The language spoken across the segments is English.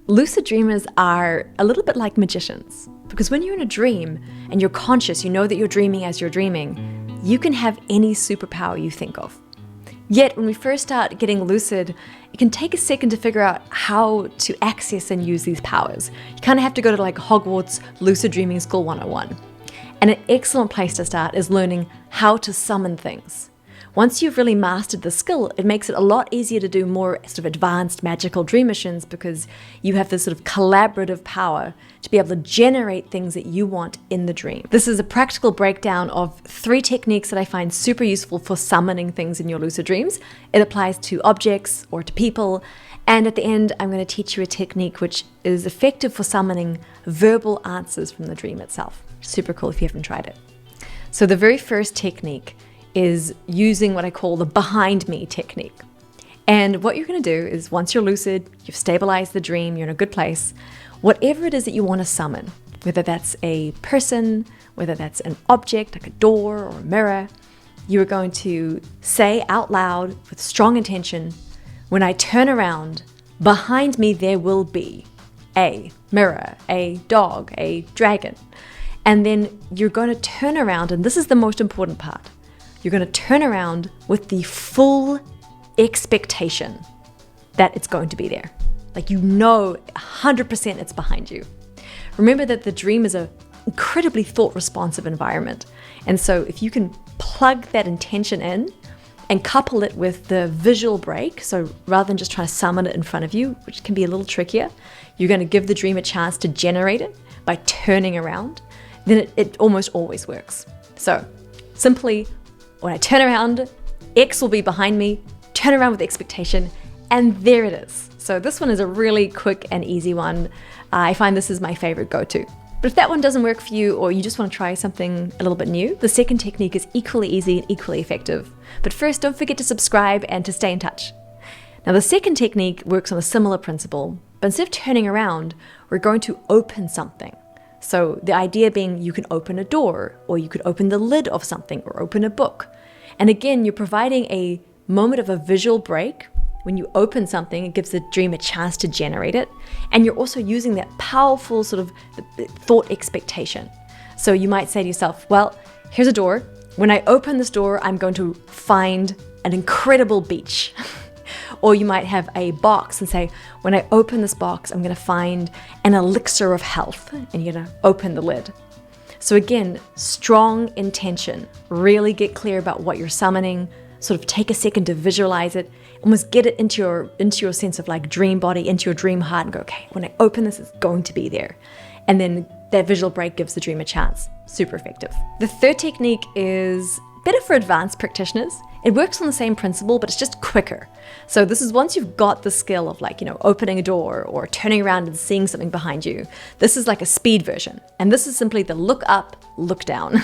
Lucid dreamers are a little bit like magicians, because when you're in a dream and you're conscious, you know that you're dreaming as you're dreaming, you can have any superpower you think of. Yet when we first start getting lucid, it can take a second to figure out how to access and use these powers. You kind of have to go to like Hogwarts Lucid Dreaming School 101. And an excellent place to start is learning how to summon things. Once you've really mastered the skill, it makes it a lot easier to do more sort of advanced magical dream missions because you have this sort of collaborative power to be able to generate things that you want in the dream. This is a practical breakdown of 3 techniques that I find super useful for summoning things in your lucid dreams. It applies to objects or to people. And at the end, I'm going to teach you a technique which is effective for summoning verbal answers from the dream itself. Super cool if you haven't tried it. So the very first technique is using what I call the behind me technique. And what you're going to do is once you're lucid, you've stabilized the dream, you're in a good place, whatever it is that you want to summon, whether that's a person, whether that's an object like a door or a mirror, you are going to say out loud with strong intention, when I turn around, behind me there will be a mirror, a dog, a dragon. And then you're going to turn around, and this is the most important part. You're going to turn around with the full expectation that it's going to be there. Like you know 100% it's behind you. Remember that the dream is an incredibly thought-responsive environment. And so if you can plug that intention in and couple it with the visual break, so rather than just trying to summon it in front of you, which can be a little trickier, you're going to give the dream a chance to generate it by turning around, then it almost always works. So simply, when I turn around, X will be behind me, turn around with expectation, and there it is. So this one is a really quick and easy one. I find this is my favorite go-to. But if that one doesn't work for you, or you just want to try something a little bit new, the second technique is equally easy and equally effective. But first, don't forget to subscribe and to stay in touch. Now the second technique works on a similar principle, but instead of turning around, we're going to open something. So the idea being you can open a door, or you could open the lid of something, or open a book. And again, you're providing a moment of a visual break. When you open something, it gives the dream a chance to generate it. And you're also using that powerful sort of thought expectation. So you might say to yourself, well, here's a door. When I open this door, I'm going to find an incredible beach. Or you might have a box and say, when I open this box, I'm going to find an elixir of health. And you're going to open the lid. So again, strong intention. Really get clear about what you're summoning. Sort of take a second to visualize it. Almost get it into your sense of like dream body, into your dream heart, and go, okay, when I open this, it's going to be there. And then that visual break gives the dream a chance. Super effective. The third technique is better for advanced practitioners. It works on the same principle, but it's just quicker. So this is once you've got the skill of like, opening a door or turning around and seeing something behind you. This is like a speed version. And this is simply the look up, look down.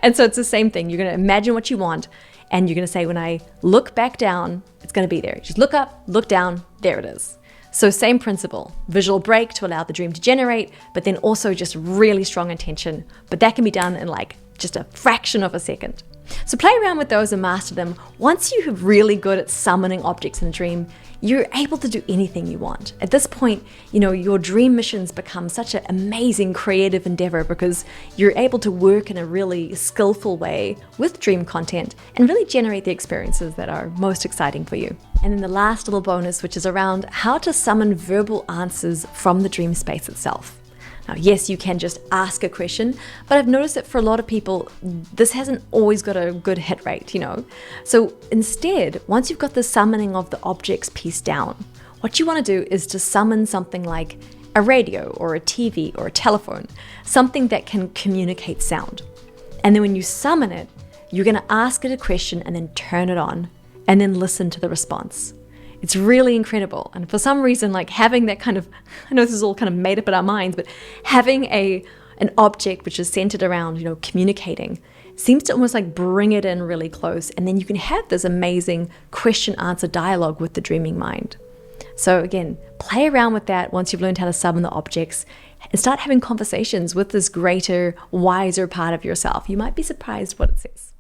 And so it's the same thing. You're going to imagine what you want. And you're going to say, when I look back down, it's going to be there. Just look up, look down, there it is. So same principle, visual break to allow the dream to generate, but then also just really strong intention. But that can be done in like just a fraction of a second. So play around with those and master them. Once you're really good at summoning objects in a dream, you're able to do anything you want. At this point, your dream missions become such an amazing creative endeavor because you're able to work in a really skillful way with dream content and really generate the experiences that are most exciting for you. And then the last little bonus, which is around how to summon verbal answers from the dream space itself. Now, yes, you can just ask a question, but I've noticed that for a lot of people, this hasn't always got a good hit rate, So instead, once you've got the summoning of the objects piece down, what you want to do is to summon something like a radio or a TV or a telephone, something that can communicate sound. And then when you summon it, you're going to ask it a question and then turn it on and then listen to the response. It's really incredible. And for some reason, like having that kind of, I know this is all kind of made up in our minds, but having an object which is centered around, communicating seems to almost like bring it in really close. And then you can have this amazing question-answer dialogue with the dreaming mind. So again, play around with that once you've learned how to summon the objects and start having conversations with this greater, wiser part of yourself. You might be surprised what it says.